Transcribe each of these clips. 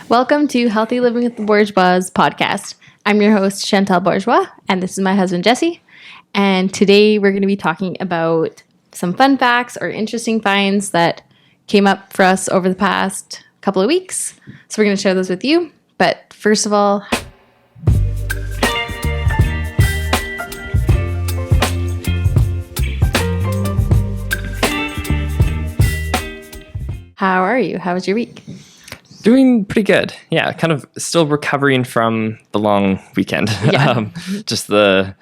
Welcome to Healthy Living with the Bourgeois podcast. I'm your host, Chantal Bourgeois, and this is my husband, Jesse. And today we're going to be talking about some fun facts or interesting finds that came up for us over the past couple of weeks. So we're going to share those with you. But first of all, how are you? How was your week? Doing pretty good. Yeah, kind of still recovering from the long weekend. Yeah. Just the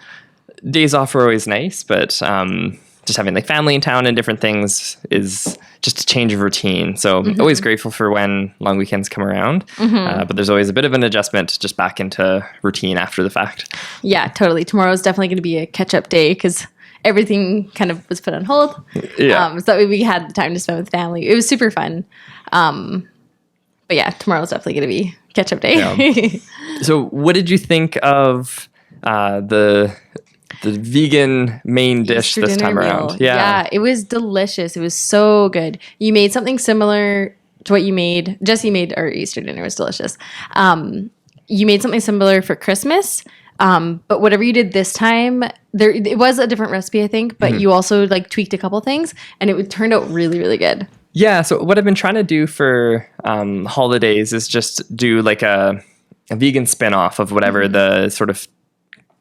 days off are always nice, but just having like family in town and different things is just a change of routine. So always grateful for when long weekends come around, but there's always a bit of an adjustment just back into routine after the fact. Yeah, totally. Tomorrow's definitely going to be a catch-up day because everything kind of was put on hold. Yeah. So that way we had the time to spend with family. It was super fun. But yeah, tomorrow's definitely going to be catch-up day. Yeah. So what did you think of the vegan main dish Easter this dinner time meal. around? Yeah, it was delicious. It was so good. You made something similar to what you made. Jesse made our Easter dinner. It was delicious. You made something similar for Christmas. But whatever you did this time, it was a different recipe, I think, but you also like tweaked a couple things and it turned out really, really good. Yeah, so what I've been trying to do for holidays is just do like a vegan spin-off of whatever the sort of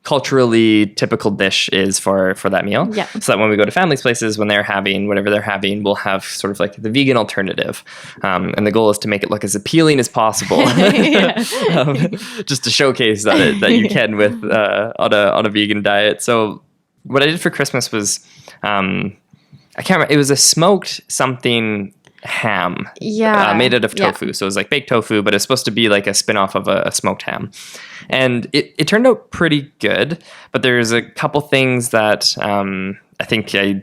culturally typical dish is for that meal. Yeah. So that when we go to families' places, when they're having whatever they're having, we'll have sort of like the vegan alternative. And the goal is to make it look as appealing as possible, just to showcase that you can with on a vegan diet. So what I did for Christmas was I can't remember. It was a smoked something ham. Yeah. Made out of tofu. So it was like baked tofu, but it's supposed to be like a spin-off of a smoked ham. And it turned out pretty good, but there's a couple things that I think I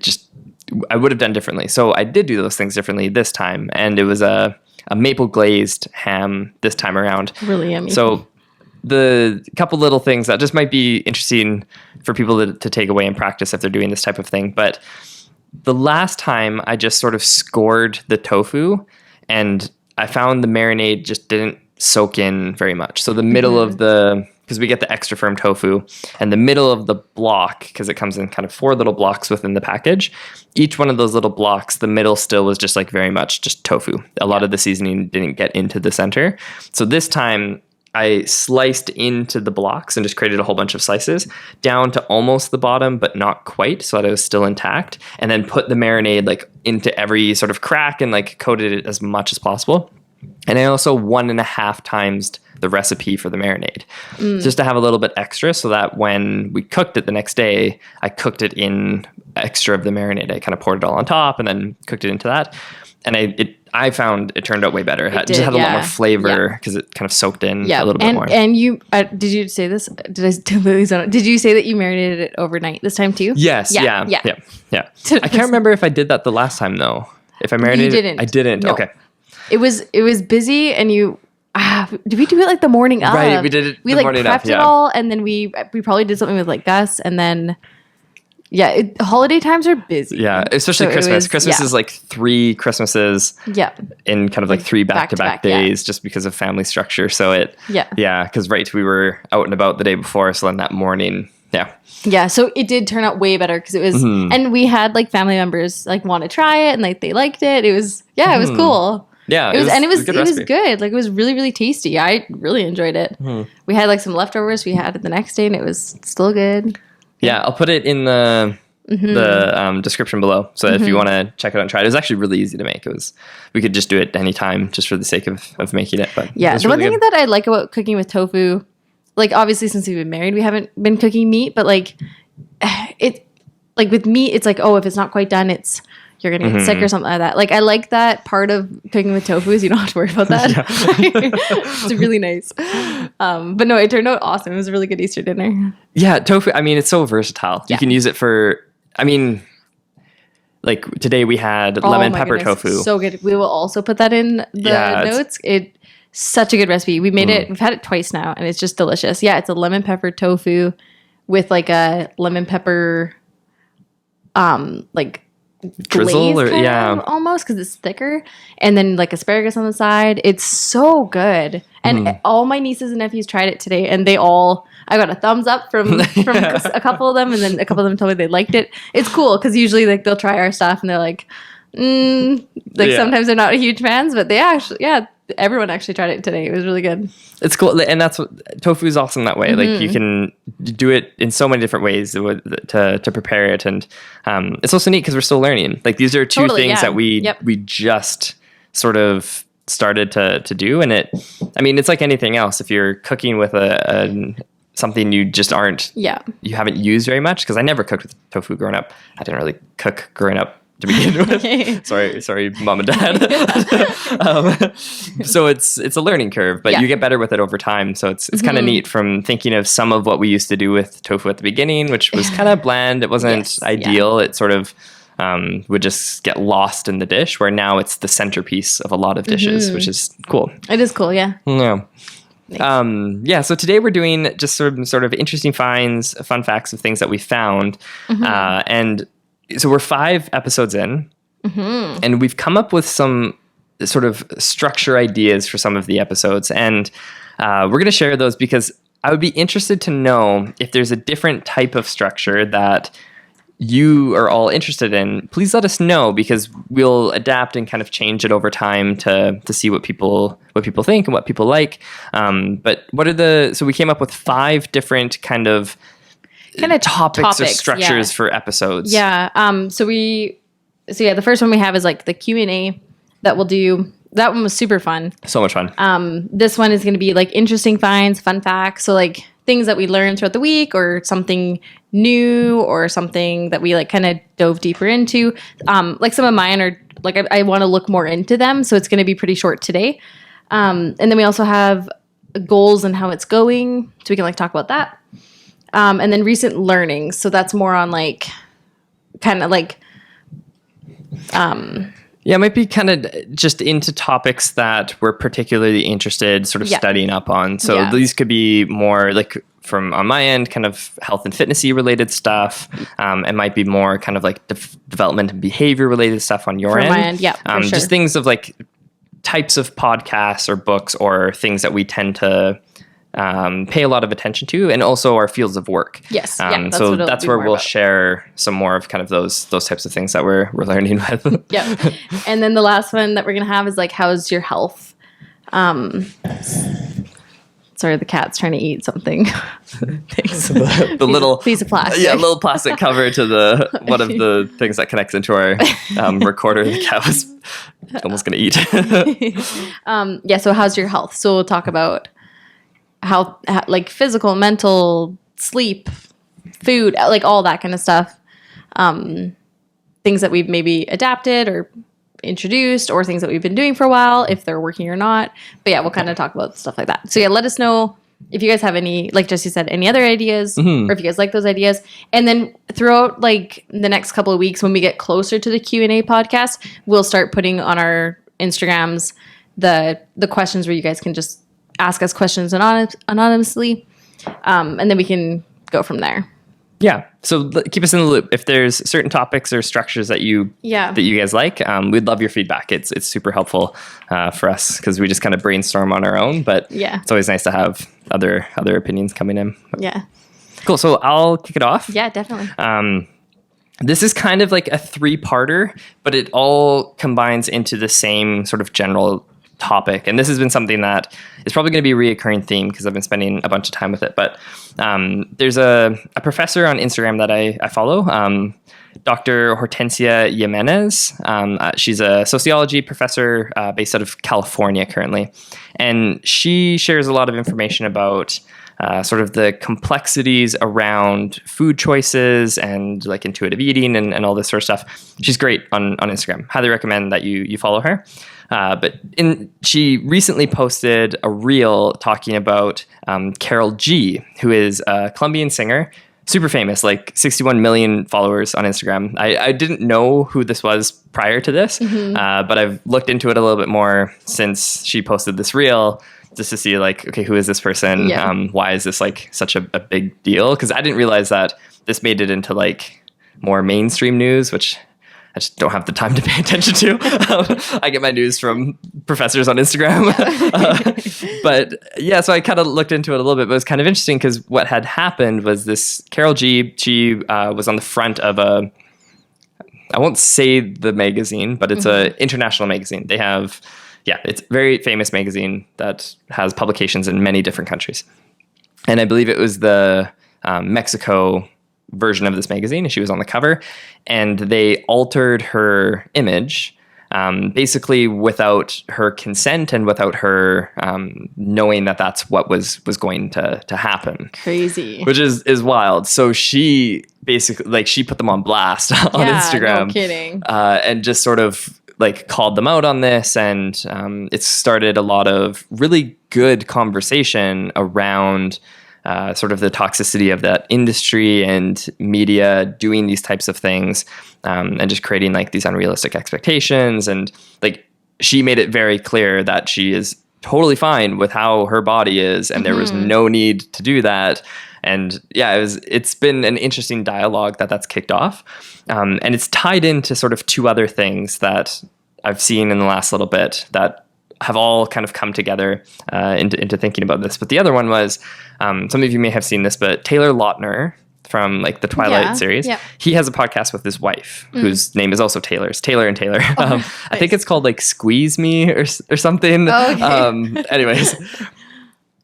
would have done differently. So I did do those things differently this time. And it was a maple glazed ham this time around. Really yummy. So the couple little things that just might be interesting for people to take away and practice if they're doing this type of thing. But the last time I just sort of scored the tofu and I found the marinade just didn't soak in very much. So the middle of because we get the extra firm tofu and the middle of the block, because it comes in kind of 4 little blocks within the package, each one of those little blocks, the middle still was just like very much just tofu. A lot of the seasoning didn't get into the center. So this time I sliced into the blocks and just created a whole bunch of slices down to almost the bottom, but not quite, so that it was still intact. And then put the marinade like into every sort of crack and like coated it as much as possible. And I also 1.5 times the recipe for the marinade, just to have a little bit extra, so that when we cooked it the next day, I cooked it in extra of the marinade. I kind of poured it all on top and then cooked it into that. And I found it turned out way better. It just had a lot more flavor because it kind of soaked in a little bit more. And you, did you say this? Did you say that you marinated it overnight this time too? Yes. Yeah. I can't remember if I did that the last time though. If I marinated, you didn't. I didn't. No. Okay. It was busy, and you. Did we do it like the morning of? Right, we did it. We the like morning prepped of, it all, and then we probably did something with like Gus, and then. Yeah, holiday times are busy. Yeah, especially so Christmas. Christmas is like 3 Christmases in kind of like 3 back-to-back days just because of family structure. So because we were out and about the day before, so then that morning, Yeah, so it did turn out way better because it was, and we had like family members like want to try it and like they liked it. It was, it was cool. Yeah, it was good. Like it was really, really tasty. I really enjoyed it. We had like some leftovers we had it the next day and it was still good. Yeah, I'll put it in the description below. So if you want to check it out and try it, it was actually really easy to make. We could just do it anytime just for the sake of making it. But yeah, the one thing that I like about cooking with tofu, like obviously since we've been married, we haven't been cooking meat, but like it, like with meat, it's like, oh, if it's not quite done, you're going to get sick or something like that. Like I like that part of cooking with tofu is you don't have to worry about that. It's really nice. But no, it turned out awesome. It was a really good Easter dinner. Yeah, tofu, I mean, it's so versatile. You can use it for, like today we had lemon pepper tofu. So good. We will also put that in the notes. It's such a good recipe. We made it, we've had it twice now and it's just delicious. Yeah, it's a lemon pepper tofu with like a lemon pepper, like drizzle glaze or kind yeah. of almost because it's thicker, and then like asparagus on the side. It's so good, and all my nieces and nephews tried it today, and they all. I got a thumbs up from a couple of them, and then a couple of them told me they liked it. It's cool because usually like they'll try our stuff and they're like, sometimes they're not huge fans, but they actually everyone actually tried it today. It was really good. It's cool, and that's what tofu is awesome that way. Like you can do it in so many different ways to prepare it, and it's also neat because we're still learning. Like these are two things that we just sort of started to do, and it's like anything else. If you're cooking with something you just you haven't used very much, because I never cooked with tofu growing up. I didn't really cook growing up to begin with. sorry, mom and dad. So it's a learning curve, but you get better with it over time. So it's kind of neat from thinking of some of what we used to do with tofu at the beginning, which was kind of bland. It wasn't ideal. It sort of would just get lost in the dish, where now it's the centerpiece of a lot of dishes, which is cool. It is cool, yeah. Yeah. Nice. So today we're doing just sort of interesting finds, fun facts of things that we found. And so we're 5 episodes in, and we've come up with some sort of structure ideas for some of the episodes. And we're going to share those because I would be interested to know if there's a different type of structure that you are all interested in. Please let us know, because we'll adapt and kind of change it over time to see what people think and what people like. But so we came up with 5 different kind of topics or structures for episodes. Yeah. The first one we have is like the Q&A that we'll do. That one was super fun. So much fun. This one is going to be like interesting finds, fun facts. So like things that we learned throughout the week, or something new, or something that we like kind of dove deeper into. Like some of mine are like, I want to look more into them. So it's going to be pretty short today. And then we also have goals and how it's going. So we can like talk about that. And then recent learnings. So that's more on like, kind of like, it might be kind of just into topics that we're particularly interested sort of studying up on. So these could be more like from on my end, kind of health and fitnessy related stuff. It might be more kind of like development and behavior related stuff on your end. My end, for sure. Just things of like types of podcasts or books or things that we tend to pay a lot of attention to, and also our fields of work. Yes. So that's where we'll share some more of kind of those types of things that we're learning with. Yeah. And then the last one that we're going to have is like, how's your health? Sorry, the cat's trying to eat something. Thanks. The little piece of plastic. Yeah, little plastic cover to one of the things that connects into our recorder. The cat was almost going to eat. So how's your health? So we'll talk about how like physical, mental, sleep, food, like all that kind of stuff. Things that we've maybe adapted or introduced, or things that we've been doing for a while, if they're working or not. But we'll kind of talk about stuff like that. So let us know if you guys have any, like Jesse said, any other ideas, or if you guys like those ideas. And then throughout like the next couple of weeks, when we get closer to the Q&A podcast, we'll start putting on our Instagrams the questions where you guys can just ask us questions anonymously, and then we can go from there. Yeah. So keep us in the loop. If there's certain topics or structures that you guys like, we'd love your feedback. It's super helpful for us, because we just kind of brainstorm on our own. But it's always nice to have other opinions coming in. Yeah. Cool. So I'll kick it off. Yeah, definitely. This is kind of like a 3-parter, but it all combines into the same sort of general topic. And this has been something that is probably going to be a reoccurring theme, because I've been spending a bunch of time with it. But there's a professor on Instagram that I follow, Dr. Hortensia Jimenez. She's a sociology professor based out of California currently. And she shares a lot of information about sort of the complexities around food choices and like intuitive eating and all this sort of stuff. She's great on Instagram. Highly recommend that you follow her. But she recently posted a reel talking about Carol G, who is a Colombian singer, super famous, like 61 million followers on Instagram. I didn't know who this was prior to this, but I've looked into it a little bit more since she posted this reel, just to see like, okay, who is this person? Yeah. Why is this like such a big deal? Because I didn't realize that this made it into like more mainstream news, which I just don't have the time to pay attention to. I get my news from professors on Instagram. But yeah, so I kind of looked into it a little bit, but it was kind of interesting because what had happened was this Carol G, she was on the front of I won't say the magazine, but it's an international magazine. They have, it's a very famous magazine that has publications in many different countries. And I believe it was the Mexico version of this magazine, and she was on the cover, and they altered her image basically without her consent and without her knowing that that's what was going to happen. Crazy. Which is wild. So she basically, like, she put them on blast on Instagram. No kidding. And just sort of like called them out on this, and it started a lot of really good conversation around sort of the toxicity of that industry and media doing these types of things, and just creating like these unrealistic expectations. And like, she made it very clear that she is totally fine with how her body is, and there was no need to do that. And yeah, it's been an interesting dialogue that's kicked off. And it's tied into sort of two other things that I've seen in the last little bit that have all kind of come together into thinking about this. But the other one was, some of you may have seen this, but Taylor Lautner from like the Twilight series, he has a podcast with his wife, whose name is also Taylor. It's Taylor and Taylor. I think it's called like Squeeze Me or something. Oh, okay. Anyways,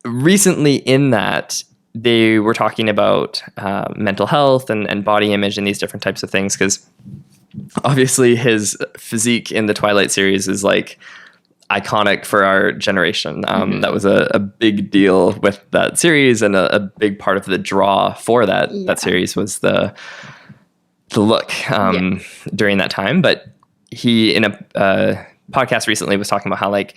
recently in that, they were talking about mental health and body image and these different types of things, because obviously his physique in the Twilight series is like iconic for our generation. That was a big deal with that series, and a big part of the draw for that series was the look during that time. But he, in a podcast recently, was talking about how like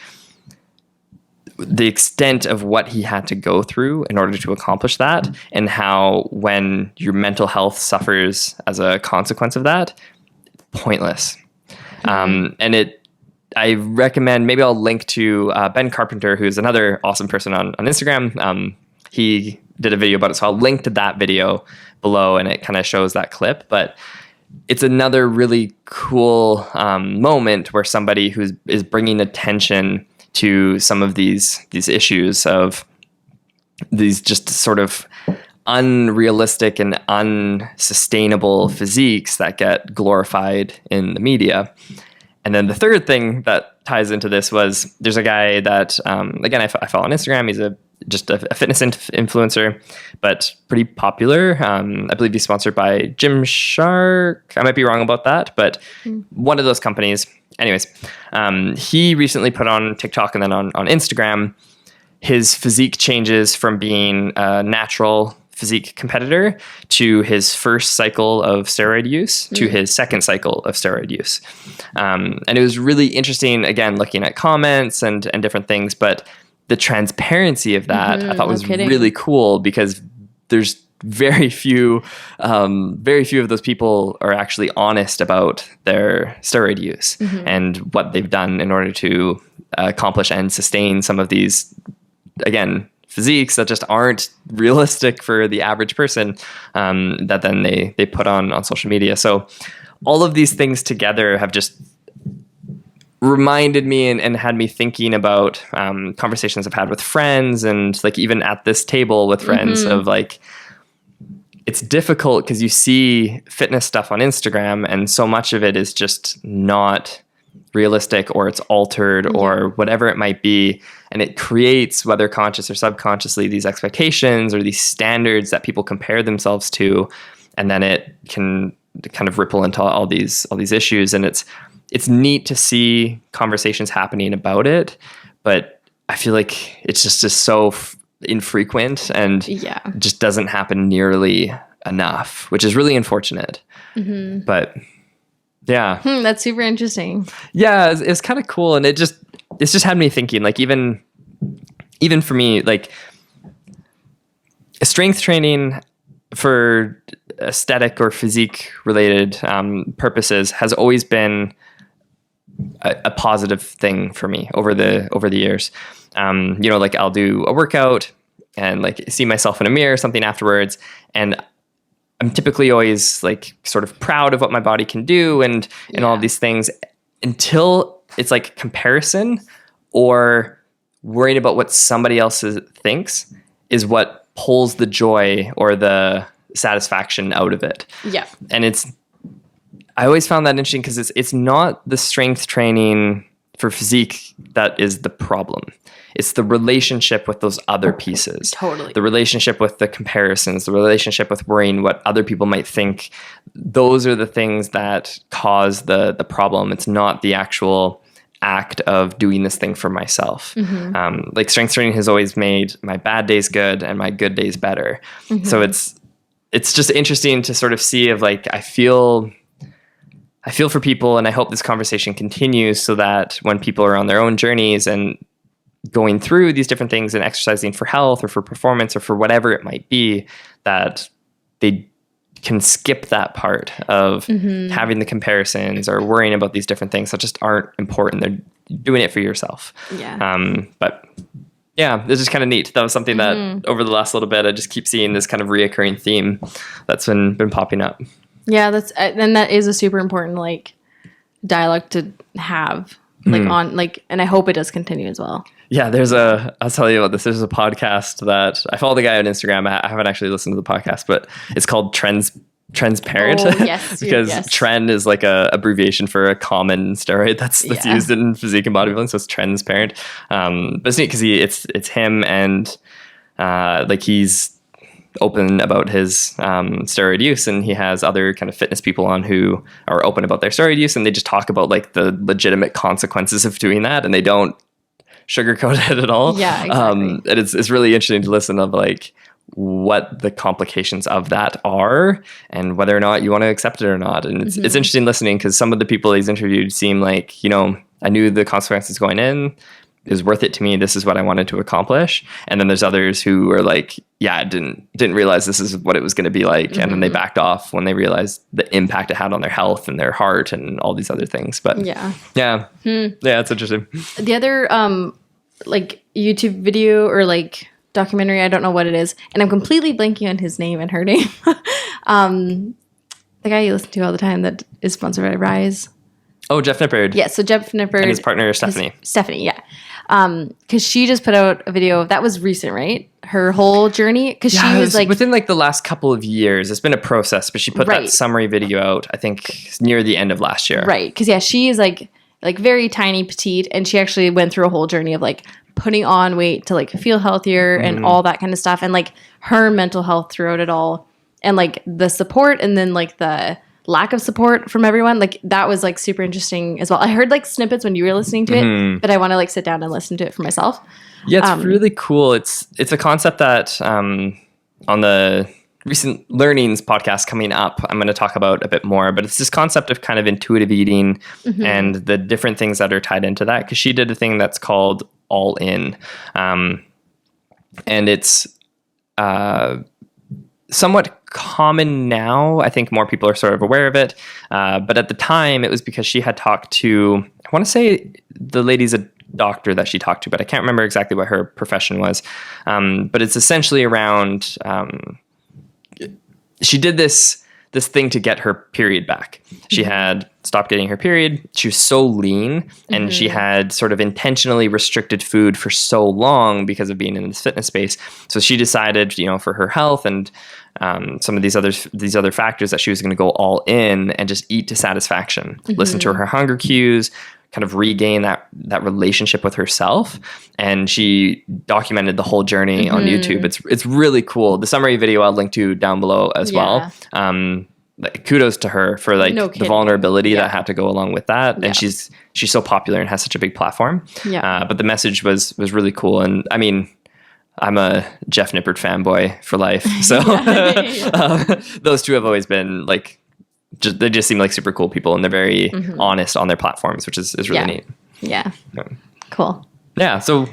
the extent of what he had to go through in order to accomplish that, and how when your mental health suffers as a consequence of that, it's pointless. And I recommend, maybe I'll link to Ben Carpenter, who's another awesome person on Instagram. He did a video about it, so I'll link to that video below, and it kind of shows that clip. But it's another really cool moment where somebody is bringing attention to some of these issues of these just sort of unrealistic and unsustainable physiques that get glorified in the media. And then the third thing that ties into this was, there's a guy that, again, I follow on Instagram. He's just a fitness influencer, but pretty popular. I believe he's sponsored by Gymshark. I might be wrong about that, but one of those companies. Anyways, he recently put on TikTok and then on Instagram his physique changes from being a natural physique competitor to his first cycle of steroid use to his second cycle of steroid use. And it was really interesting, again, looking at comments and different things, but the transparency of that I thought was really cool, because there's very few of those people are actually honest about their steroid use and what they've done in order to accomplish and sustain some of these, again, physiques that just aren't realistic for the average person, that then they put on social media. So all of these things together have just reminded me and had me thinking about conversations I've had with friends, and like even at this table with friends, of like, it's difficult because you see fitness stuff on Instagram and so much of it is just not realistic, or it's altered, or whatever it might be. And it creates, whether conscious or subconsciously, these expectations or these standards that people compare themselves to. And then it can kind of ripple into all these issues. And it's neat to see conversations happening about it, but I feel like it's just so infrequent and just doesn't happen nearly enough, which is really unfortunate. But yeah, that's super interesting. Yeah, it's kind of cool, and it's just had me thinking, like, even for me, like, strength training for aesthetic or physique related purposes has always been a positive thing for me over the years. Like, I'll do a workout and like see myself in a mirror or something afterwards, and I'm typically always like sort of proud of what my body can do and all of these things until it's like comparison or worrying about what somebody else thinks is what pulls the joy or the satisfaction out of it. Yeah. And I always found that interesting because it's not the strength training for physique that is the problem. It's the relationship with those other pieces. Totally. The relationship with the comparisons, the relationship with worrying what other people might think. Those are the things that cause the problem. It's not the actual act of doing this thing for myself. Like strength training has always made my bad days good and my good days better. So it's just interesting to sort of see of like, I feel for people, and I hope this conversation continues so that when people are on their own journeys and going through these different things and exercising for health or for performance or for whatever it might be, that they can skip that part of having the comparisons or worrying about these different things that just aren't important. They're doing it for yourself. But yeah, it's just kind of neat. That was something that over the last little bit, I just keep seeing this kind of reoccurring theme that's been popping up. Yeah, and that is a super important like dialogue to have like on like, and I hope it does continue as well. Yeah, I'll tell you about this. There's a podcast that I follow the guy on Instagram. I haven't actually listened to the podcast, but it's called Transparent. Oh, yes. Because Tren is like a abbreviation for a common steroid that's used in physique and bodybuilding. So it's Transparent. But it's neat because it's him and like he's open about his steroid use, and he has other kind of fitness people on who are open about their steroid use, and they just talk about like the legitimate consequences of doing that, and they don't sugarcoat it at all. Yeah, exactly. And it's really interesting to listen of like what the complications of that are and whether or not you want to accept it or not. And it's interesting listening because some of the people he's interviewed seem like, you know, I knew the consequences going in. It was worth it to me. This is what I wanted to accomplish. And then there's others who are like, yeah, I didn't realize this is what it was going to be like. And then they backed off when they realized the impact it had on their health and their heart and all these other things. But yeah, it's interesting. The other like YouTube video or like documentary, I don't know what it is, and I'm completely blanking on his name and her name. The guy you listen to all the time that is sponsored by Rise. Oh, Jeff Nippard. Yeah, so Jeff Nippard. And his partner, Stephanie. Stephanie, yeah. Because she just put out a video that was recent, right? Her whole journey. Because she was like within like the last couple of years. It's been a process, but she put that summary video out, I think, near the end of last year. Right. Because she is like very tiny, petite, and she actually went through a whole journey of like putting on weight to like feel healthier and all that kind of stuff, and like her mental health throughout it all, and like the support, and then like the lack of support from everyone. Like that was like super interesting as well. I heard like snippets when you were listening to it, but I want to like sit down and listen to it for myself. Yeah, it's really cool. It's a concept that on the recent learnings podcast coming up, I'm going to talk about a bit more, but it's this concept of kind of intuitive eating and the different things that are tied into that. Because she did a thing that's called All In, and it's somewhat common now. I think more people are sort of aware of it. But at the time, it was because she had talked to, I want to say the lady's a doctor that she talked to, but I can't remember exactly what her profession was. But it's essentially around, she did this thing to get her period back. She had stopped getting her period. She was so lean, and she had sort of intentionally restricted food for so long because of being in this fitness space. So she decided, you know, for her health and some of these other factors, that she was going to go all in and just eat to satisfaction, listen to her hunger cues, kind of regain that relationship with herself. And she documented the whole journey on YouTube. It's really cool. The summary video I'll link to down below as well. Like, kudos to her for like the vulnerability that had to go along with that. And she's so popular and has such a big platform. But the message was really cool. And I mean, I'm a Jeff Nippard fanboy for life. So those two have always been like, they just seem like super cool people, and they're very honest on their platforms, which is really neat. Yeah. Cool. Yeah. So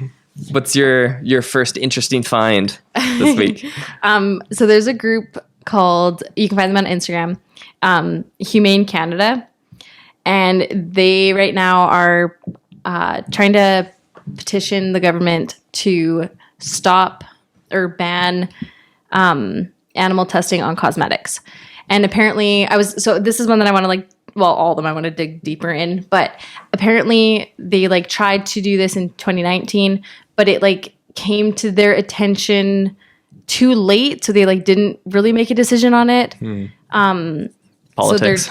what's your first interesting find this week? So there's a group called, you can find them on Instagram, Humane Canada. And they right now are trying to petition the government to stop or ban animal testing on cosmetics. And apparently this is one that I want to like, well, all of them I want to dig deeper in, but apparently they like tried to do this in 2019, but it like came to their attention too late. So they like didn't really make a decision on it. Politics.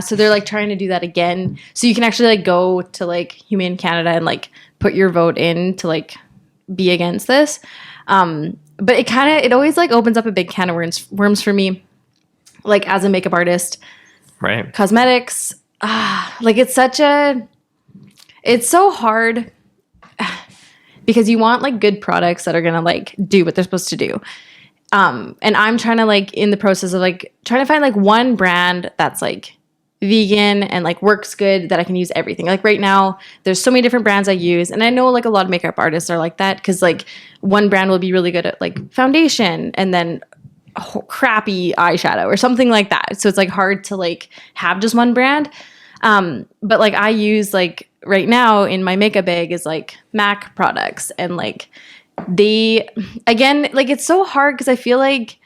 So they're like trying to do that again. So you can actually like go to like Humane Canada and like put your vote in to like be against this. But it always like opens up a big can of worms for me. Like as a makeup artist, right? Cosmetics, like it's so hard because you want like good products that are gonna like do what they're supposed to do. And I'm trying to like in the process of like trying to find like one brand that's like vegan and like works good that I can use everything. Like right now, there's so many different brands I use, and I know like a lot of makeup artists are like that because like one brand will be really good at like foundation and then crappy eyeshadow or something like that. So it's like hard to like have just one brand. But like I use like right now in my makeup bag is like MAC products, and like they again like it's so hard because I feel like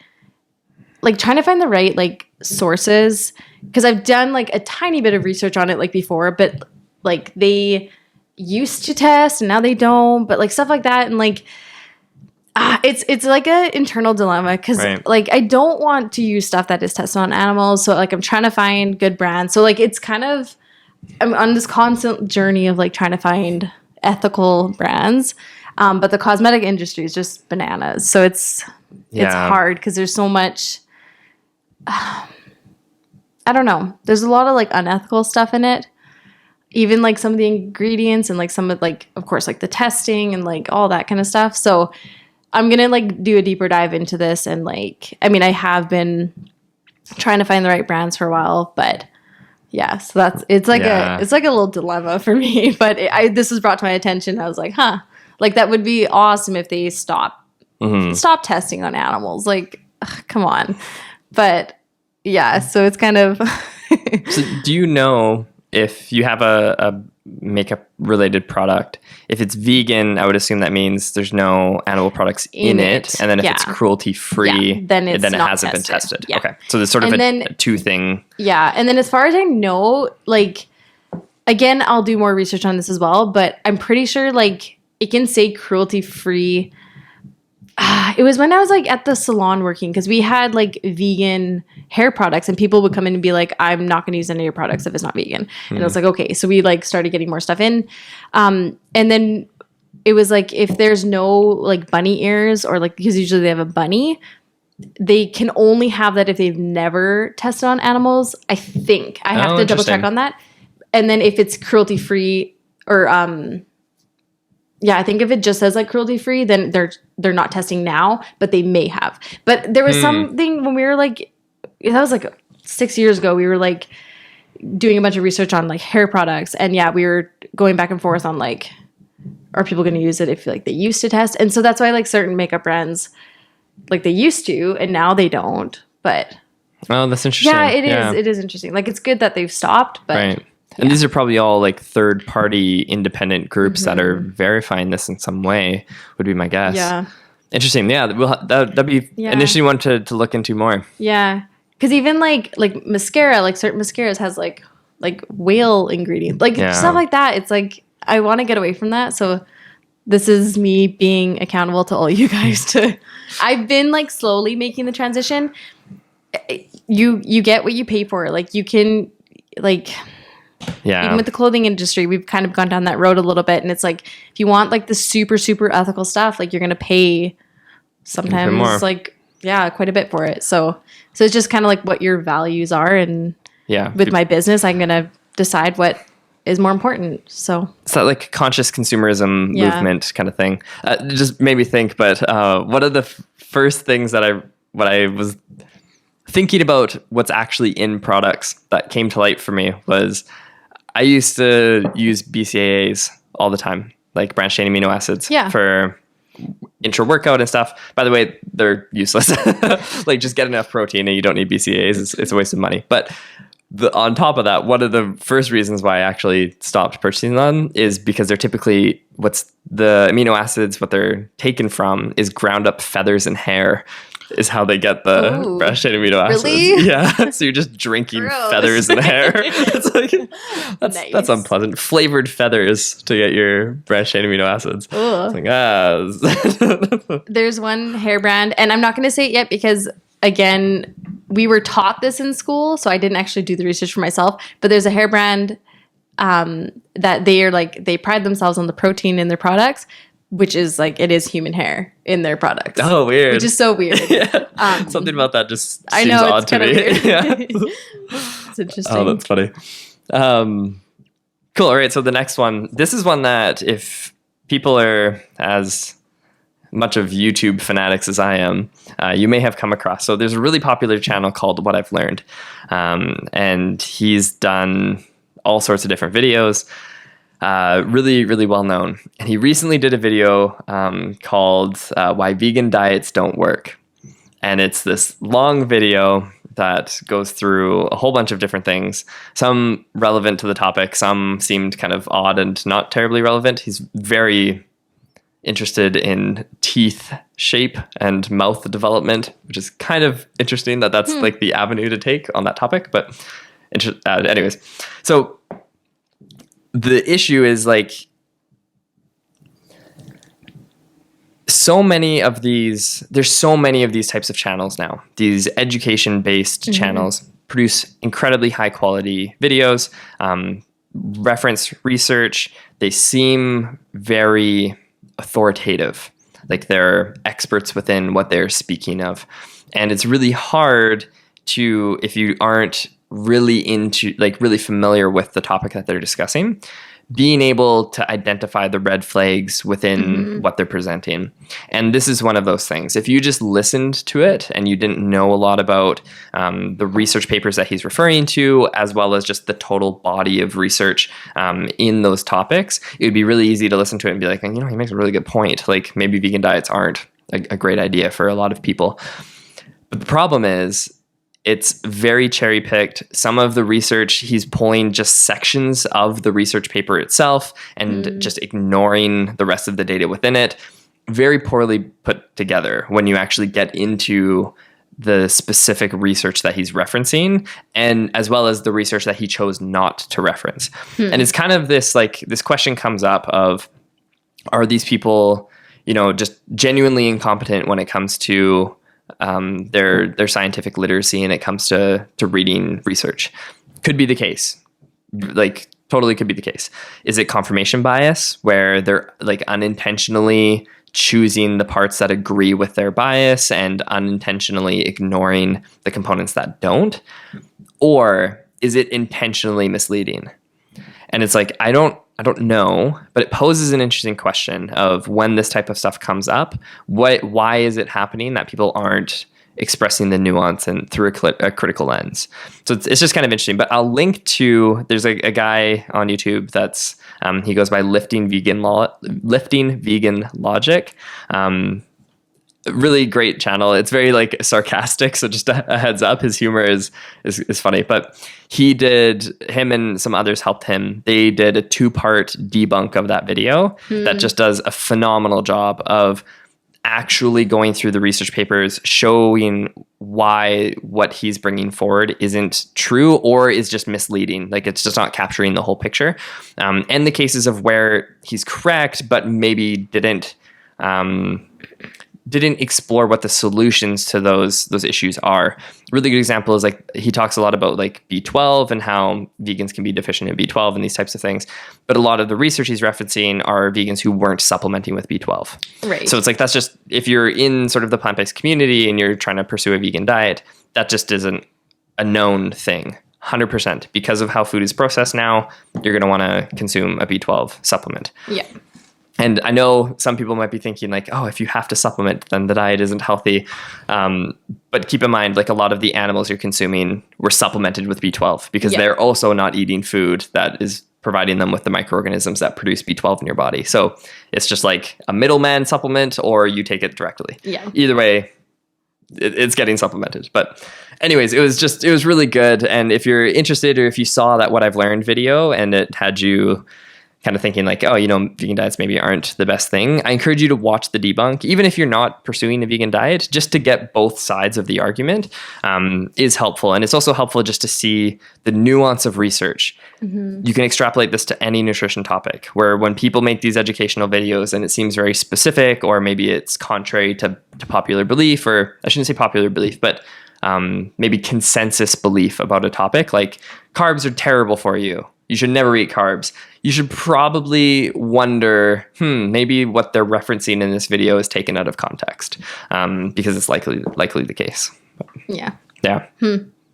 trying to find the right like sources, because I've done like a tiny bit of research on it like before, but like they used to test and now they don't, but like stuff like that, and like it's like an internal dilemma because like I don't want to use stuff that is tested on animals, so like I'm trying to find good brands. So like it's kind of I'm on this constant journey of like trying to find ethical brands, but the cosmetic industry is just bananas. So it's hard because there's so much. I don't know. There's a lot of like unethical stuff in it. Even like some of the ingredients and like some of like, of course, like the testing and like all that kind of stuff. So I'm going to like do a deeper dive into this. And like, I mean, I have been trying to find the right brands for a while, but yeah, so it's like a little dilemma for me, but this was brought to my attention. I was like, like that would be awesome if they stop testing on animals. Like, come on. But yeah, so it's kind of. So do you know if you have a makeup related product, if it's vegan, I would assume that means there's no animal products in it. And then if it's cruelty free, then it hasn't been tested. Yeah. Okay. So there's sort of a two thing. Yeah. And then as far as I know, like, again, I'll do more research on this as well, but I'm pretty sure like it can say cruelty free. It was when I was like at the salon working, because we had like vegan hair products and people would come in and be like, I'm not going to use any of your products if it's not vegan. And I was like, okay. So we like started getting more stuff in. And then it was like, if there's no like bunny ears or like, because usually they have a bunny, they can only have that if they've never tested on animals. I think I have to double check on that. And then if it's cruelty free or, I think if it just says like cruelty free, then they're not testing now, but they may have. But there was something when we were like, that was like 6 years ago, we were like doing a bunch of research on like hair products. And yeah, we were going back and forth on like, are people going to use it if like they used to test? And so that's why like certain makeup brands, like they used to, and now they don't. But oh, that's interesting. Yeah, it is. It is interesting. Like it's good that they've stopped, but. Right. And these are probably all like third-party independent groups that are verifying this in some way, would be my guess. Yeah. Interesting. Yeah, that'd be an interesting one to look into more. Yeah. Because even like mascara, like certain mascaras has like whale ingredients. Like stuff like that. It's like, I want to get away from that. So this is me being accountable to all you guys I've been like slowly making the transition. You get what you pay for. Like you can like... Yeah. Even with the clothing industry, we've kind of gone down that road a little bit. And it's like, if you want like the super, super ethical stuff, like you're going to pay sometimes like, quite a bit for it. So it's just kind of like what your values are. And with my business, I'm going to decide what is more important. So it's that like conscious consumerism movement kind of thing. It just made me think, but one of the first things that I was thinking about what's actually in products that came to light for me was I used to use BCAAs all the time, like branched chain amino acids for intra-workout and stuff. By the way, they're useless. Like just get enough protein and you don't need BCAAs. It's a waste of money. But on top of that, one of the first reasons why I actually stopped purchasing them is because they're typically what they're taken from is ground up feathers and hair is how they get the branched chain amino acids. Really? Yeah. So you're just drinking Gross. feathers and hair. It's like that's Nice. unpleasant. Flavored feathers to get your branched chain amino acids. Ugh. It's like There's one hair brand, and I'm not going to say it yet because, again, we were taught this in school, so I didn't actually do the research for myself. But there's a hair brand that they pride themselves on the protein in their products, which is like it is human hair in their products. Oh, weird. Which is so weird. Yeah. Something about that just I seems know, odd it's to me. weird. Yeah. It's interesting. Oh, that's funny. Cool. All right. So the next one, this is one that if people are as much of YouTube fanatics as I am, you may have come across. So there's a really popular channel called What I've Learned. And he's done all sorts of different videos, really, really well known. And he recently did a video called Why Vegan Diets Don't Work. And it's this long video that goes through a whole bunch of different things, some relevant to the topic, some seemed kind of odd and not terribly relevant. He's very interested in teeth shape and mouth development, which is kind of interesting that that's like the avenue to take on that topic. But anyways, so the issue is like there's so many of these types of channels now. These education-based channels produce incredibly high quality videos, reference research. They seem very authoritative, like they're experts within what they're speaking of. And it's really hard to, if you aren't really really familiar with the topic that they're discussing, being able to identify the red flags within what they're presenting. And this is one of those things. If you just listened to it and you didn't know a lot about the research papers that he's referring to, as well as just the total body of research in those topics, it would be really easy to listen to it and be like, he makes a really good point. Like maybe vegan diets aren't a great idea for a lot of people. But the problem is, it's very cherry picked. Some of the research, he's pulling just sections of the research paper itself and just ignoring the rest of the data within it. Very poorly put together when you actually get into the specific research that he's referencing, and as well as the research that he chose not to reference. And it's kind of this question comes up of, are these people, just genuinely incompetent when it comes to their scientific literacy and it comes to reading research? Could be the case. Like totally could be the case. Is it confirmation bias where they're like unintentionally choosing the parts that agree with their bias and unintentionally ignoring the components that don't? Or is it intentionally misleading? And it's like, I don't know, but it poses an interesting question of when this type of stuff comes up, why is it happening that people aren't expressing the nuance and through a critical lens? So it's just kind of interesting. But I'll link to, there's a guy on YouTube that's he goes by Lifting Vegan Logic. Really great channel. It's very like sarcastic, so just a heads up, his humor is funny. But him and some others helped him. They did a 2-part debunk of that video that just does a phenomenal job of actually going through the research papers, showing why what he's bringing forward isn't true or is just misleading. Like it's just not capturing the whole picture. And the cases of where he's correct, but maybe didn't explore what the solutions to those issues are. Really good example is like he talks a lot about like B12 and how vegans can be deficient in B12 and these types of things. But a lot of the research he's referencing are vegans who weren't supplementing with B12. Right. So it's like that's just, if you're in sort of the plant-based community and you're trying to pursue a vegan diet, that just isn't a known thing. 100%. Because of how food is processed now, you're going to want to consume a B12 supplement. Yeah. And I know some people might be thinking like, oh, if you have to supplement, then the diet isn't healthy. But keep in mind, like a lot of the animals you're consuming were supplemented with B12 because they're also not eating food that is providing them with the microorganisms that produce B12 in your body. So it's just like a middleman supplement or you take it directly. Yeah. Either way, it's getting supplemented. But anyways, it was really good. And if you're interested or if you saw that What I've Learned video and it had you kind of thinking like, oh, vegan diets maybe aren't the best thing, I encourage you to watch the debunk, even if you're not pursuing a vegan diet, just to get both sides of the argument is helpful. And it's also helpful just to see the nuance of research. You can extrapolate this to any nutrition topic, where when people make these educational videos and it seems very specific, or maybe it's contrary to popular belief, or I shouldn't say popular belief, but maybe consensus belief about a topic, like carbs are terrible for you. You should never eat carbs. You should probably wonder, maybe what they're referencing in this video is taken out of context, because it's likely the case. Yeah. Yeah.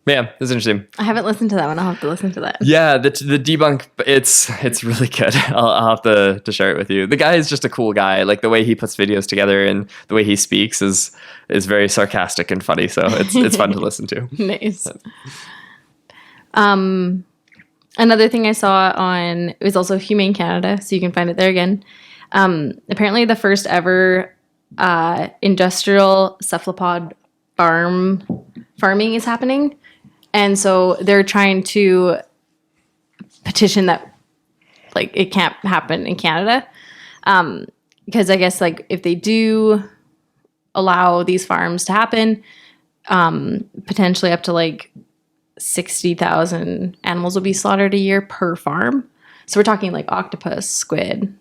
Yeah, it's interesting. I haven't listened to that one. I'll have to listen to that. Yeah, the debunk, it's really good. I'll have to share it with you. The guy is just a cool guy. Like the way he puts videos together and the way he speaks is very sarcastic and funny. So it's fun to listen to. Nice. Another thing I saw it was also Humane Canada, so you can find it there again. Apparently the first ever industrial cephalopod farming is happening. And so they're trying to petition that like it can't happen in Canada. Because I guess like if they do allow these farms to happen, potentially up to like 60,000 animals will be slaughtered a year per farm. So we're talking like octopus, squid,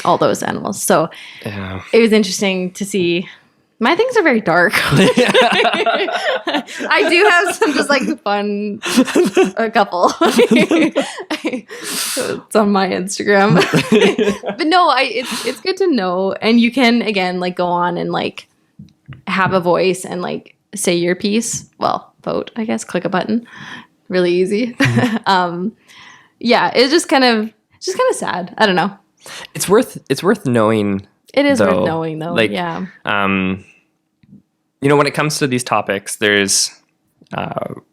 all those animals. So It was interesting to see. My things are very dark. I do have some just like fun, a couple. It's on my Instagram. But no, it's good to know. And you can, again, like go on and like have a voice and like say your piece. Well, vote, I guess, click a button. Really easy. Yeah, it's just kind of sad. I don't know. It's worth knowing. It is worth knowing, though. Like, yeah. When it comes to these topics, there's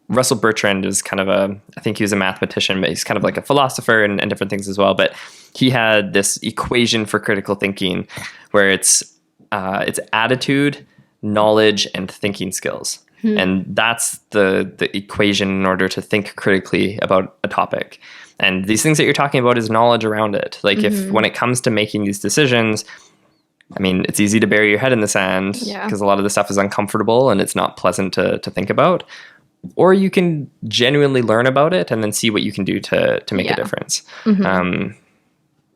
Russell Bertrand is kind of I think he was a mathematician, but he's kind of like a philosopher and different things as well. But he had this equation for critical thinking where it's attitude, knowledge, and thinking skills. And that's the equation in order to think critically about a topic. And these things that you're talking about is knowledge around it. Like if when it comes to making these decisions, I mean, it's easy to bury your head in the sand because a lot of the stuff is uncomfortable and it's not pleasant to think about. Or you can genuinely learn about it and then see what you can do to make a difference.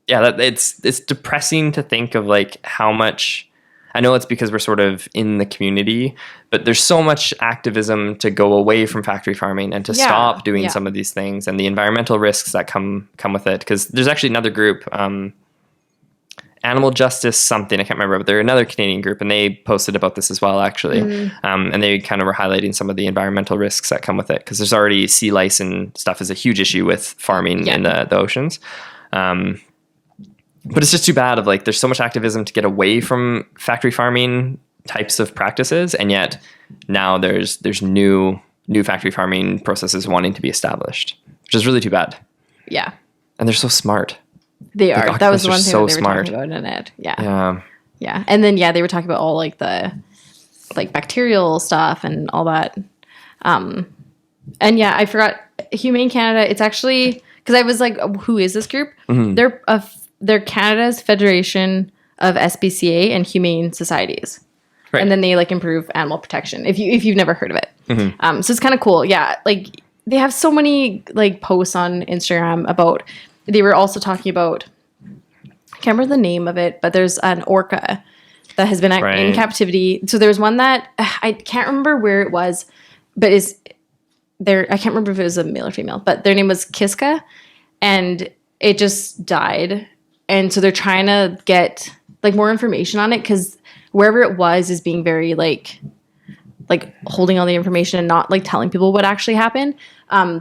It's depressing to think of like how much. I know it's because we're sort of in the community, but there's so much activism to go away from factory farming and to stop doing some of these things and the environmental risks that come with it. Because there's actually another group, Animal Justice something, I can't remember, but they're another Canadian group, and they posted about this as well, actually. And they kind of were highlighting some of the environmental risks that come with it, because there's already sea lice and stuff is a huge issue with farming in the oceans. But it's just too bad of like, there's so much activism to get away from factory farming types of practices. And yet now there's new factory farming processes wanting to be established, which is really too bad. Yeah. And they're so smart. They are. Like, that was the one thing that they were talking about in it. Yeah. Yeah. And then, they were talking about all like the like bacterial stuff and all that. And I forgot Humane Canada. It's actually, because I was like, who is this group? They're Canada's Federation of SPCA and Humane Societies. Right. And then they like improve animal protection if you've never heard of it. So it's kind of cool. Yeah. Like they have so many like posts on Instagram about, they were also talking about, I can't remember the name of it, but there's an orca that has been in captivity. So there's one that I can't remember where it was, but I can't remember if it was a male or female, but their name was Kiska and it just died. And so they're trying to get like more information on it because wherever it was is being very like holding all the information and not like telling people what actually happened.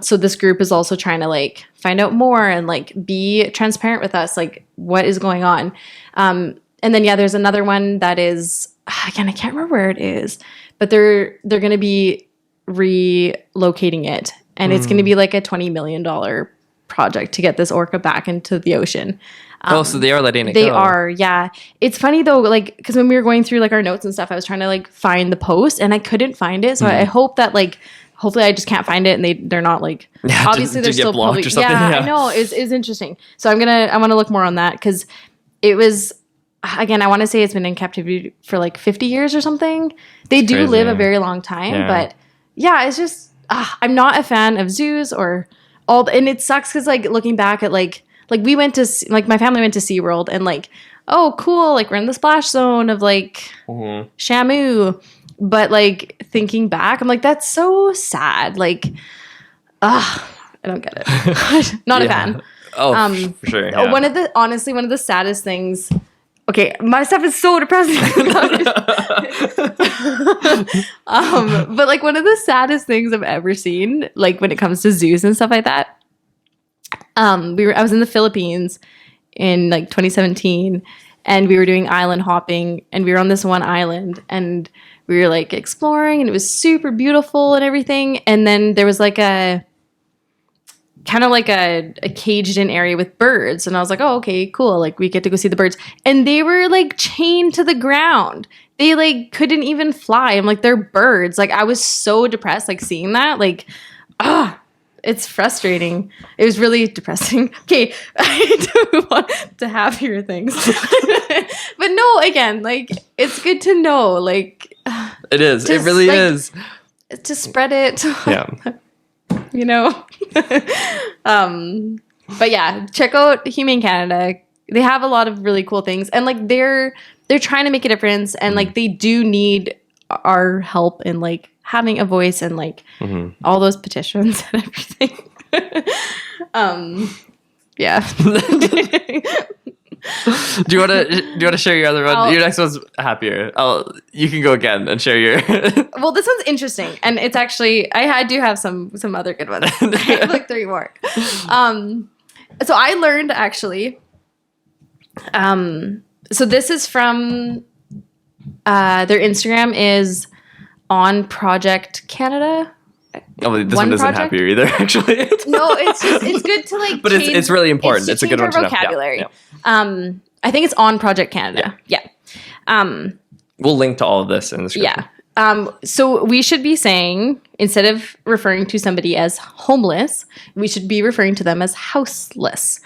So this group is also trying to like find out more and like be transparent with us, like what is going on. And then there's another one that is, again, I can't remember where it is, but they're going to be relocating it, and it's going to be like a $20 million project to get this orca back into the ocean. So they are letting it go. They go. are, yeah. It's funny though, like, because when we were going through like our notes and stuff, I was trying to like find the post and I couldn't find it. So I hope that like hopefully I just can't find it and they're not like, obviously they're still blocked public. or something. Yeah, I know. It's interesting. So I want to look more on that because it was, again, I want to say it's been in captivity for like 50 years or something. They do crazy. live a very long time, but yeah, it's just, I'm not a fan of zoos or and it sucks because like looking back at like we went to, like my family went to SeaWorld and like, oh, cool. Like we're in the splash zone of like Shamu. But like thinking back, I'm like, that's so sad. Like, I don't get it. Not a fan. Oh, for sure. Yeah. One of the saddest things. Okay, my stuff is so depressing. But like one of the saddest things I've ever seen, like when it comes to zoos and stuff like that. I was in the Philippines in like 2017, and we were doing island hopping, and we were on this one island, and we were like exploring, and it was super beautiful and everything. And then there was like a kind of like a caged in area with birds. And I was like, oh, okay, cool. Like we get to go see the birds. And they were like chained to the ground. They like couldn't even fly. I'm like, they're birds. Like I was so depressed, like seeing that, like, it's frustrating. It was really depressing. Okay, I do move on to happier things. But no, again, like it's good to know. Like it is. It really like, is. To spread it. Yeah. You know? But yeah, check out Humane Canada. They have a lot of really cool things. And like they're trying to make a difference, and like they do need our help in like having a voice and like all those petitions and everything. Yeah. Do you want to share your other one? Your next one's happier. You can go again and share your. Well, this one's interesting, and it's actually I do have some other good ones. I have like 3 more. So I learned actually. So this is from their Instagram is on Project Canada. Oh, this one isn't happier either, actually. No, it's good to like. But it's really important. It's a good one to know. Vocabulary. Yeah. I think it's on Project Canada. Yeah. We'll link to all of this in the description. Yeah. So we should be saying, instead of referring to somebody as homeless, we should be referring to them as houseless,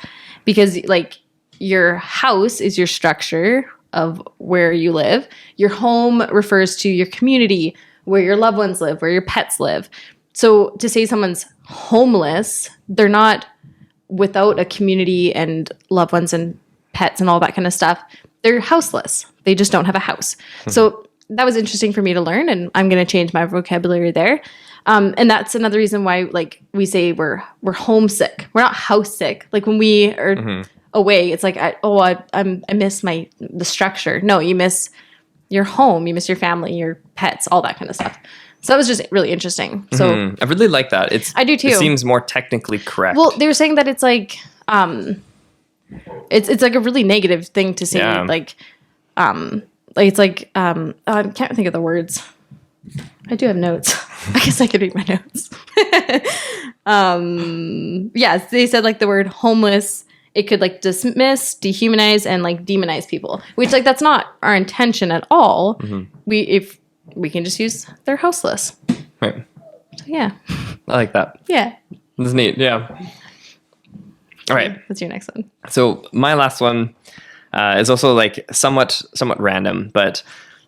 because like your house is your structure of where you live. Your home refers to your community, where your loved ones live, where your pets live. So to say someone's homeless, they're not without a community and loved ones and pets and all that kind of stuff. They're houseless. They just don't have a house. So that was interesting for me to learn, and I'm going to change my vocabulary there. And that's another reason why, like, we say we're homesick. We're not house sick. Like when we are away, it's like, I miss the structure. No, you miss your home, you miss your family, your pets, all that kind of stuff. So that was just really interesting. So I really like that. I do too. It seems more technically correct. Well, they were saying that it's like it's like a really negative thing to say. Yeah. Like it's like I can't think of the words. I do have notes. I guess I could read my notes. Yes, they said like the word homeless, it could like dismiss, dehumanize, and like demonize people, which like that's not our intention at all. If we can just use they're houseless. Right. So yeah. I like that. Yeah. That's neat. Yeah. All right. What's your next one? So my last one is also like somewhat random, but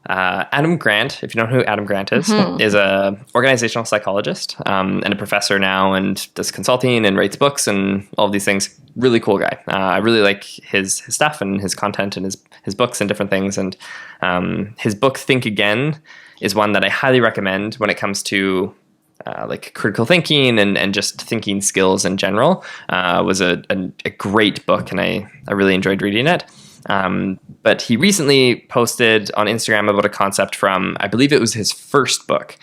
Adam Grant, if you don't know who Adam Grant is a organizational psychologist and a professor now, and does consulting and writes books and all of these things. Really cool guy. I really like his stuff and his content and his books and different things. And his book Think Again is one that I highly recommend when it comes to like critical thinking and just thinking skills in general. Was a great book, and I really enjoyed reading it. But he recently posted on Instagram about a concept from, I believe it was his first book,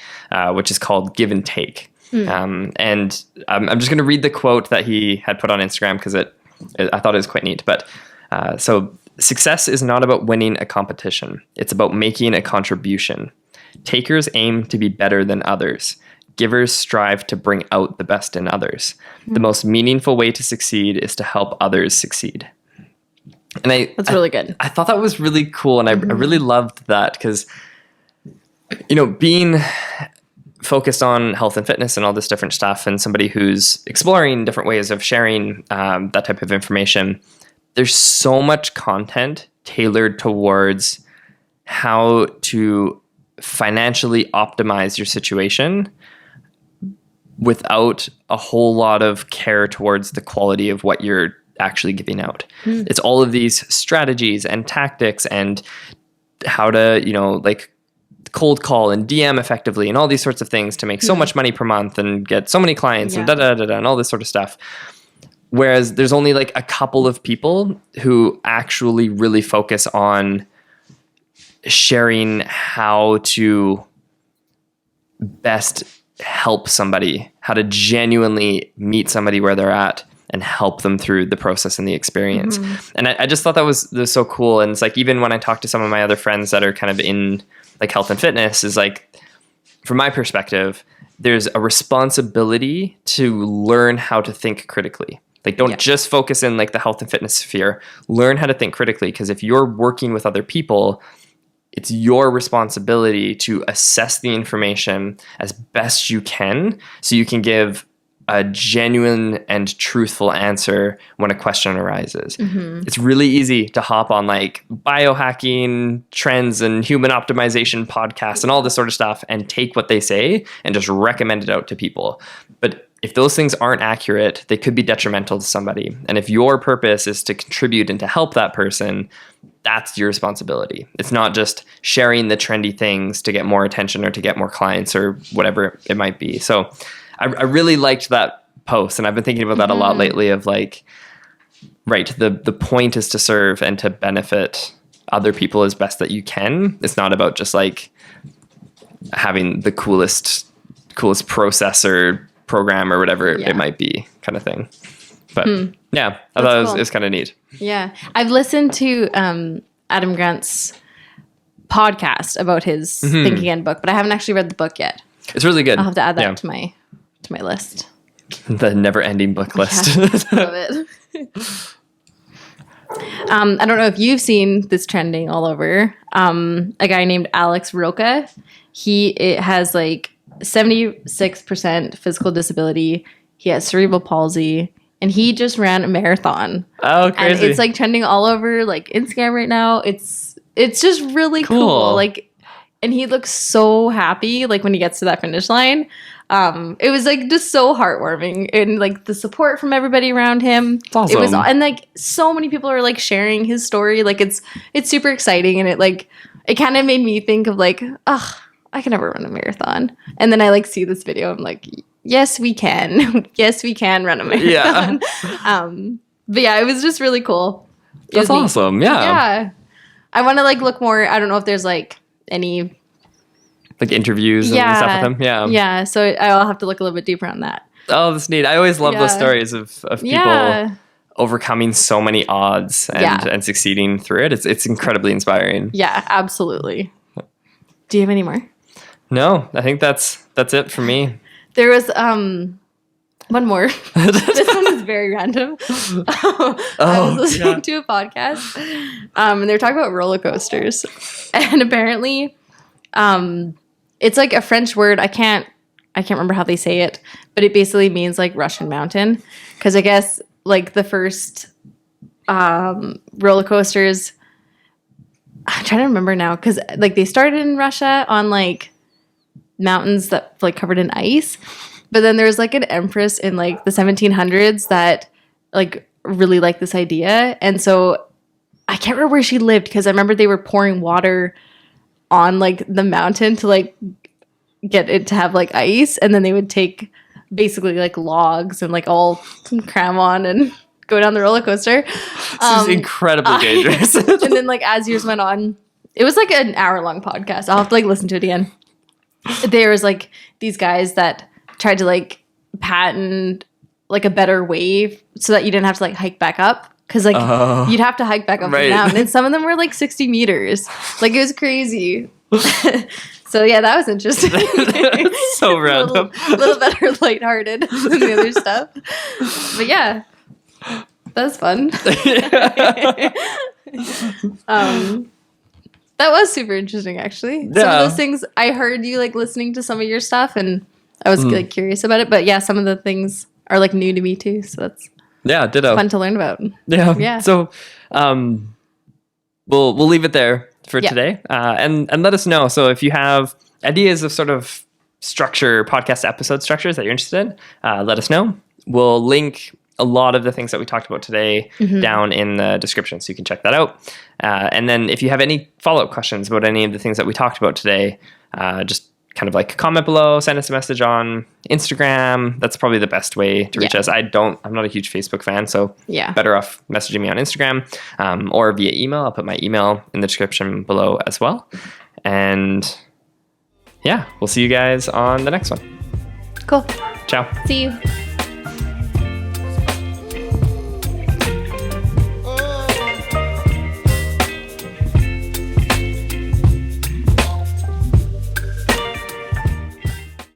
which is called Give and Take. And I'm just going to read the quote that he had put on Instagram because I thought it was quite neat. But so success is not about winning a competition. It's about making a contribution. Takers aim to be better than others. Givers strive to bring out the best in others. The most meaningful way to succeed is to help others succeed. And that's really good. I thought that was really cool, and I really loved that because, you know, being focused on health and fitness and all this different stuff, and somebody who's exploring different ways of sharing that type of information, there's so much content tailored towards how to financially optimize your situation without a whole lot of care towards the quality of what you're actually giving out. It's all of these strategies and tactics and how to, like cold call and DM effectively and all these sorts of things to make so much money per month and get so many clients and and all this sort of stuff. Whereas there's only like a couple of people who actually really focus on sharing how to best help somebody, how to genuinely meet somebody where they're at and help them through the process and the experience. And I just thought that was so cool. And it's like, even when I talk to some of my other friends that are kind of in like health and fitness, is like, from my perspective, there's a responsibility to learn how to think critically. Like, don't just focus in like the health and fitness sphere, learn how to think critically. Because if you're working with other people, it's your responsibility to assess the information as best you can so you can give a genuine and truthful answer when a question arises. It's really easy to hop on like biohacking trends and human optimization podcasts and all this sort of stuff and take what they say and just recommend it out to people. But if those things aren't accurate, they could be detrimental to somebody. And if your purpose is to contribute and to help that person, that's your responsibility. It's not just sharing the trendy things to get more attention or to get more clients or whatever it might be. So I really liked that post, and I've been thinking about that a lot lately of like, right, the point is to serve and to benefit other people as best that you can. It's not about just like having the coolest process or program or whatever it might be kind of thing. But yeah, I thought it was kind of neat. Yeah. I've listened to Adam Grant's podcast about his Think Again book, but I haven't actually read the book yet. It's really good. I'll have to add that to my list. The never-ending book list. Yeah, love it. I don't know if you've seen this trending all over. A guy named Alex Roca. He has like 76% physical disability. He has cerebral palsy, and he just ran a marathon. Oh, crazy! And it's like trending all over like Instagram right now. It's just really cool. Like, and he looks so happy like when he gets to that finish line. It was like just so heartwarming, and like the support from everybody around him. It's awesome. It was, and like so many people are like sharing his story. Like it's super exciting, and it kind of made me think of like, ugh, I can never run a marathon. And then I like see this video. I'm like, yes, we can. Yes, we can run a marathon. Yeah. But yeah, it was just really cool. That's awesome. Yeah. Yeah. I want to like look more. I don't know if there's like any like interviews and stuff with them. Yeah. Yeah. So I'll have to look a little bit deeper on that. Oh, that's neat. I always love those stories of people overcoming so many odds and succeeding through it. It's incredibly inspiring. Yeah, absolutely. Do you have any more? No, I think that's it for me. There was one more. This one is very random. I was listening to a podcast, and they were talking about roller coasters, and apparently, it's like a French word. I can't remember how they say it, but it basically means like Russian mountain. Because I guess like the first roller coasters, I'm trying to remember now, because like they started in Russia on like mountains that like covered in ice, but then there was like an empress in like the 1700s that like really liked this idea, and so I can't remember where she lived, because I remember they were pouring water on like the mountain to like get it to have like ice, and then they would take basically like logs and like all cram on and go down the roller coaster. This is incredibly dangerous. And then like as years went on, it was like an hour-long podcast. I'll have to like listen to it again. There was like these guys that tried to like patent like a better way so that you didn't have to like hike back up. Because, like, you'd have to hike back up and down. And some of them were, like, 60 meters. Like, it was crazy. So, yeah, that was interesting. So random. A little better lighthearted than the other stuff. But, yeah, that was fun. That was super interesting, actually. Some of those things, I heard you like listening to some of your stuff, and I was like curious about it. But yeah, some of the things are like new to me too, so that's ditto. fun to learn about. Yeah. So we'll leave it there for today, and let us know. So if you have ideas of sort of podcast episode structures that you're interested in, let us know. We'll link a lot of the things that we talked about today down in the description, so you can check that out. And then if you have any follow-up questions about any of the things that we talked about today, just kind of like comment below, send us a message on Instagram. That's probably the best way to reach us. I'm not a huge Facebook fan, so better off messaging me on Instagram, or via email. I'll put my email in the description below as well. And yeah, we'll see you guys on the next one. Cool. Ciao. See you.